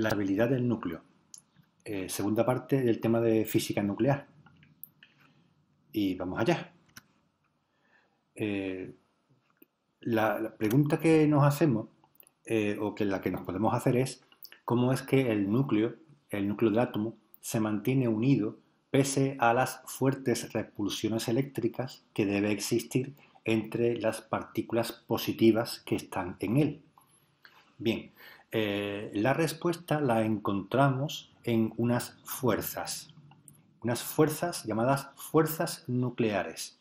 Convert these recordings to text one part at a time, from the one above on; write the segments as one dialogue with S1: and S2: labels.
S1: la estabilidad del núcleo. Segunda parte del tema de física nuclear. Y vamos allá. La pregunta que nos hacemos, o que la que nos podemos hacer es, ¿cómo es que el núcleo del átomo, se mantiene unido pese a las fuertes repulsiones eléctricas que debe existir entre las partículas positivas que están en él? Bien, la respuesta la encontramos en unas fuerzas llamadas fuerzas nucleares.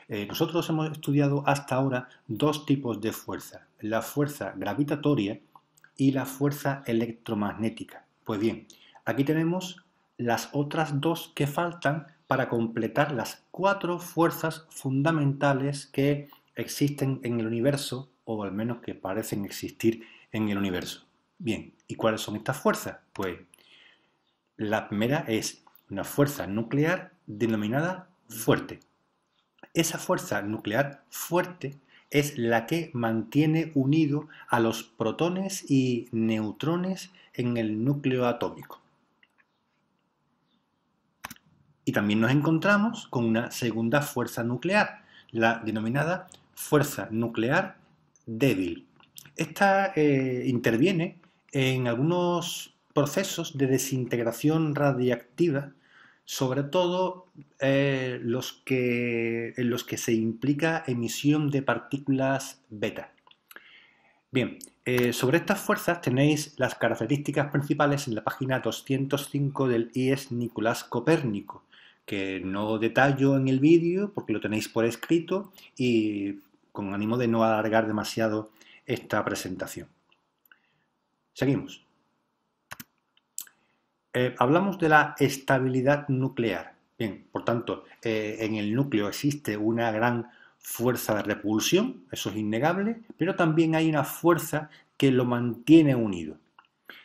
S1: Nosotros hemos estudiado hasta ahora dos tipos de fuerza, la fuerza gravitatoria y la fuerza electromagnética. Pues bien, aquí tenemos las otras dos que faltan para completar las 4 fuerzas fundamentales que existen en el universo, o al menos que parecen existir en el universo. Bien, ¿y cuáles son estas fuerzas? Pues la primera es una fuerza nuclear denominada fuerte. Esa fuerza nuclear fuerte es la que mantiene unido a los protones y neutrones en el núcleo atómico. Y también nos encontramos con una segunda fuerza nuclear, la denominada fuerza nuclear débil. Esta interviene en algunos procesos de desintegración radiactiva, sobre todo en los que se implica emisión de partículas beta. Bien, sobre estas fuerzas tenéis las características principales en la página 205 del IES Nicolás Copérnico, que no detallo en el vídeo porque lo tenéis por escrito y con ánimo de no alargar demasiado esta presentación. Seguimos. Hablamos de la estabilidad nuclear. Bien, por tanto, en el núcleo existe una gran fuerza de repulsión, eso es innegable, pero también hay una fuerza que lo mantiene unido.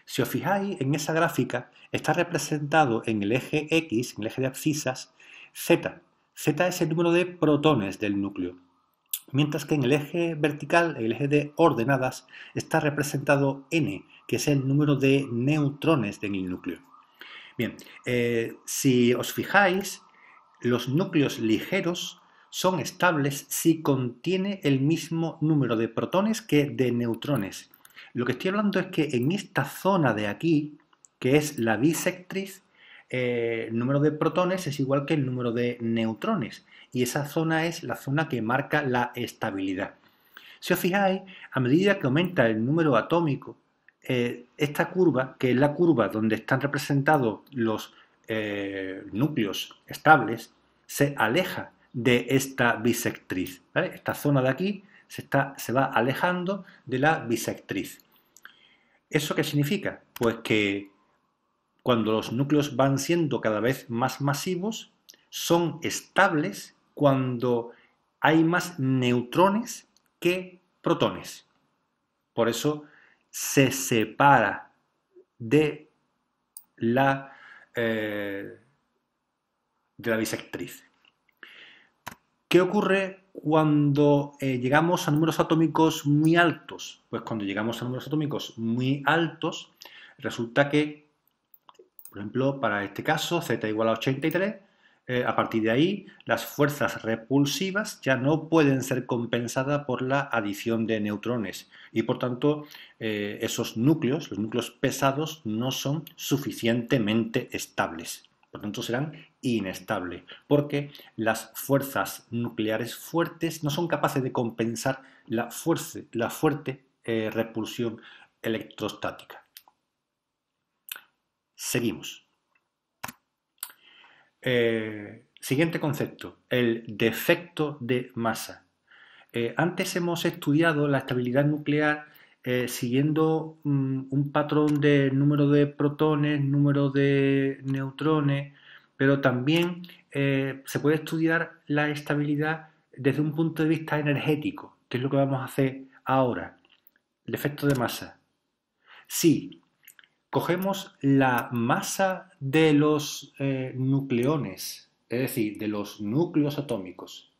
S1: Si os fijáis en esa gráfica, está representado en el eje X, en el eje de abscisas, Z. Z es el número de protones del núcleo. Mientras que en el eje vertical, el eje de ordenadas, está representado N, que es el número de neutrones del núcleo. Bien, si os fijáis, los núcleos ligeros son estables si contiene el mismo número de protones que de neutrones. Lo que estoy hablando es que en esta zona de aquí, que es la bisectriz, el número de protones es igual que el número de neutrones, y esa zona es la zona que marca la estabilidad. Si os fijáis, a medida que aumenta el número atómico, esta curva, que es la curva donde están representados los núcleos estables, se aleja de esta bisectriz, ¿vale? Esta zona de aquí se va alejando de la bisectriz. ¿Eso qué significa? Pues que cuando los núcleos van siendo cada vez más masivos, son estables cuando hay más neutrones que protones. Por eso se separa de la bisectriz. ¿Qué ocurre cuando llegamos a números atómicos muy altos? Pues cuando llegamos a números atómicos muy altos, resulta que, por ejemplo, para este caso, Z igual a 83, a partir de ahí, las fuerzas repulsivas ya no pueden ser compensadas por la adición de neutrones y, por tanto, esos núcleos, los núcleos pesados, no son suficientemente estables. Por tanto, serán inestables, porque las fuerzas nucleares fuertes no son capaces de compensar la fuerte repulsión electrostática. Seguimos. Siguiente concepto, el defecto de masa. Antes hemos estudiado la estabilidad nuclear siguiendo un patrón de número de protones, número de neutrones, pero también se puede estudiar la estabilidad desde un punto de vista energético, que es lo que vamos a hacer ahora. El efecto de masa. Si cogemos la masa de los nucleones, es decir, de los núcleos atómicos,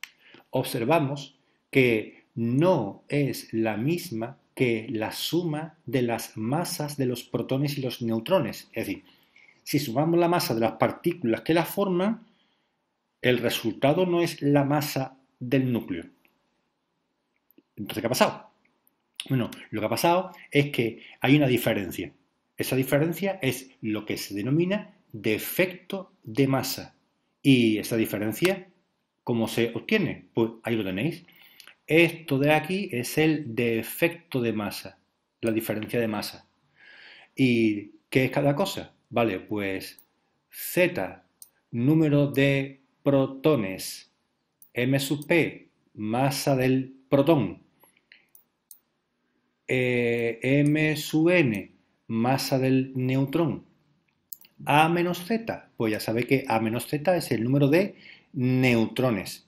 S1: observamos que no es la misma que la suma de las masas de los protones y los neutrones. Es decir, si sumamos la masa de las partículas que la forman, el resultado no es la masa del núcleo. Entonces, ¿qué ha pasado? Bueno, lo que ha pasado es que hay una diferencia. Esa diferencia es lo que se denomina defecto de masa. ¿Y esa diferencia cómo se obtiene? Pues ahí lo tenéis. Esto de aquí es el defecto de masa, la diferencia de masa. ¿Y qué es cada cosa? Vale, pues Z, número de protones, m sub p, masa del protón, m sub n, masa del neutrón, a menos z, pues ya sabéis que a menos z es el número de neutrones.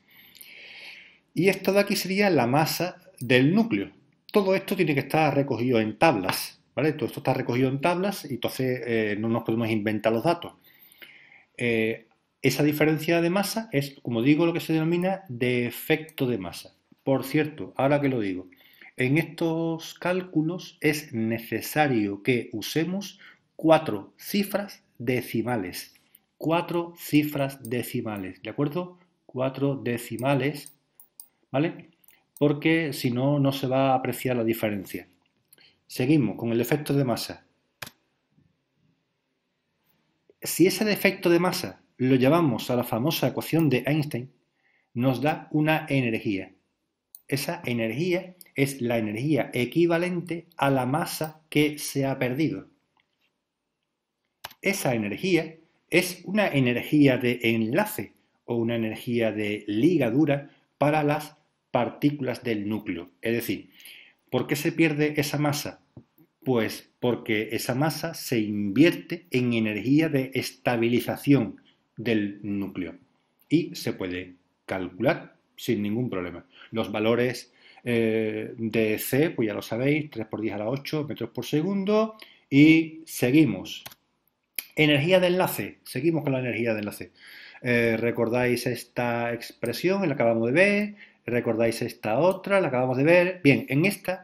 S1: Y esto de aquí sería la masa del núcleo. Todo esto tiene que estar recogido en tablas, ¿vale? Todo esto está recogido en tablas y entonces no nos podemos inventar los datos. Esa diferencia de masa es, como digo, lo que se denomina defecto de masa. Por cierto, ahora que lo digo, en estos cálculos es necesario que usemos 4 cifras decimales. 4 cifras decimales, ¿de acuerdo? 4 decimales, ¿vale? Porque si no, no se va a apreciar la diferencia. Seguimos con el efecto de masa. Si ese defecto de masa lo llevamos a la famosa ecuación de Einstein, nos da una energía. Esa energía es la energía equivalente a la masa que se ha perdido. Esa energía es una energía de enlace o una energía de ligadura para las partículas del núcleo. Es decir, ¿por qué se pierde esa masa? Pues porque esa masa se invierte en energía de estabilización del núcleo y se puede calcular sin ningún problema. Los valores de C, pues ya lo sabéis, 3 por 10 a la 8 metros por segundo y seguimos. Energía de enlace, seguimos con la energía de enlace. ¿Recordáis esta expresión? La acabamos de ver. ¿Recordáis esta otra? La acabamos de ver. Bien, en esta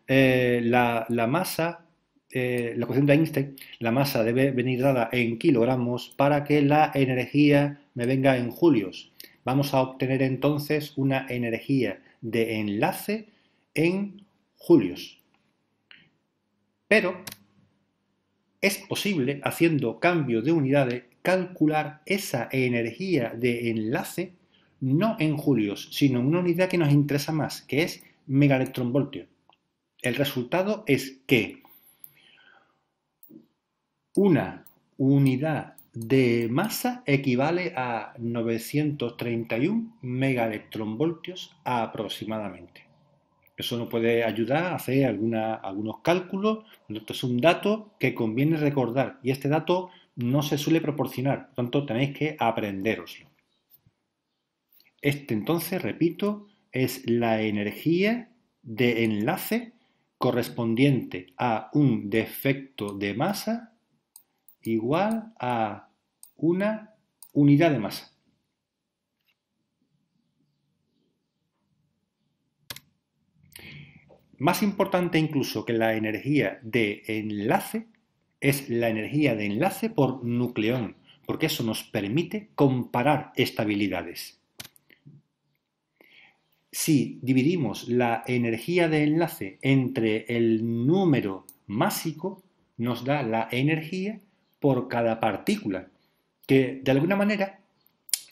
S1: la masa, la ecuación de Einstein, la masa debe venir dada en kilogramos para que la energía me venga en julios. Vamos a obtener entonces una energía de enlace en julios. Pero es posible, haciendo cambio de unidades, calcular esa energía de enlace no en julios, sino en una unidad que nos interesa más, que es megaelectronvoltio. El resultado es que una unidad de masa equivale a 931 megaelectronvoltios aproximadamente. Eso nos puede ayudar a hacer algunos cálculos. Esto es un dato que conviene recordar y este dato no se suele proporcionar, por tanto tenéis que aprendéroslo. Este entonces, repito, es la energía de enlace correspondiente a un defecto de masa igual a una unidad de masa. Más importante incluso que la energía de enlace es la energía de enlace por nucleón, porque eso nos permite comparar estabilidades. Si dividimos la energía de enlace entre el número másico, nos da la energía por cada partícula, que de alguna manera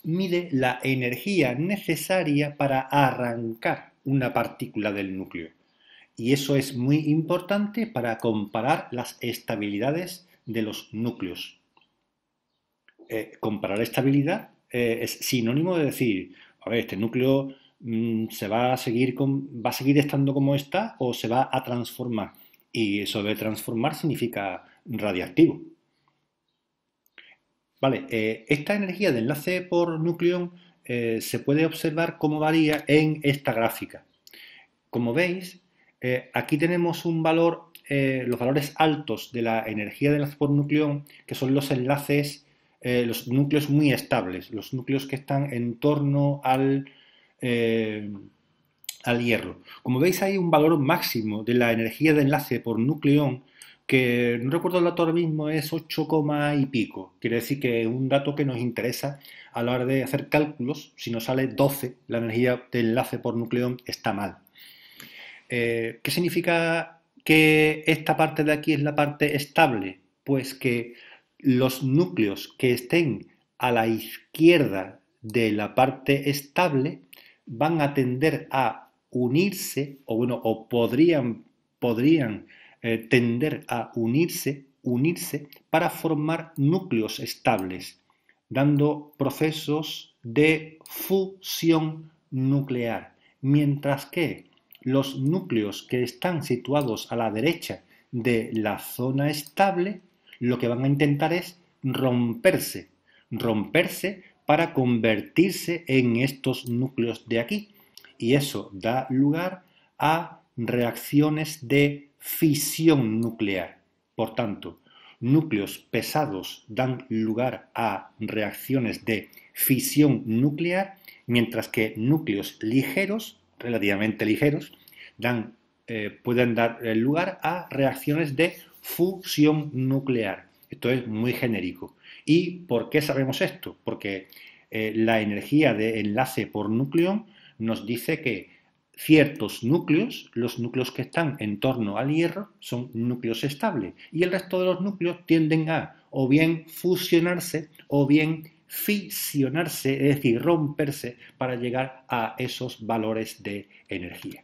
S1: mide la energía necesaria para arrancar una partícula del núcleo. Y eso es muy importante para comparar las estabilidades de los núcleos. Comparar estabilidad es sinónimo de decir, a ver, este núcleo va a seguir estando como está o se va a transformar. Y eso de transformar significa radiactivo. Vale, esta energía de enlace por nucleón se puede observar cómo varía en esta gráfica. Como veis, aquí tenemos un valor, los valores altos de la energía de enlace por nucleón, que son los enlaces, los núcleos muy estables, los núcleos que están en torno al al hierro. Como veis, hay un valor máximo de la energía de enlace por nucleón que no recuerdo el dato ahora mismo, es 8, y pico. Quiere decir que es un dato que nos interesa a la hora de hacer cálculos. Si nos sale 12, la energía de enlace por nucleón está mal. ¿Qué significa que esta parte de aquí es la parte estable? Pues que los núcleos que estén a la izquierda de la parte estable van a tender a unirse, o podrían tender a unirse para formar núcleos estables, dando procesos de fusión nuclear, mientras que los núcleos que están situados a la derecha de la zona estable, lo que van a intentar es romperse para convertirse en estos núcleos de aquí. Y eso da lugar a reacciones de fisión nuclear. Por tanto, núcleos pesados dan lugar a reacciones de fisión nuclear, mientras que núcleos ligeros, relativamente ligeros, pueden dar lugar a reacciones de fusión nuclear. Esto es muy genérico. ¿Y por qué sabemos esto? Porque la energía de enlace por nucleón nos dice que ciertos núcleos, los núcleos que están en torno al hierro, son núcleos estables y el resto de los núcleos tienden a o bien fusionarse o bien fisionarse, es decir, romperse para llegar a esos valores de energía.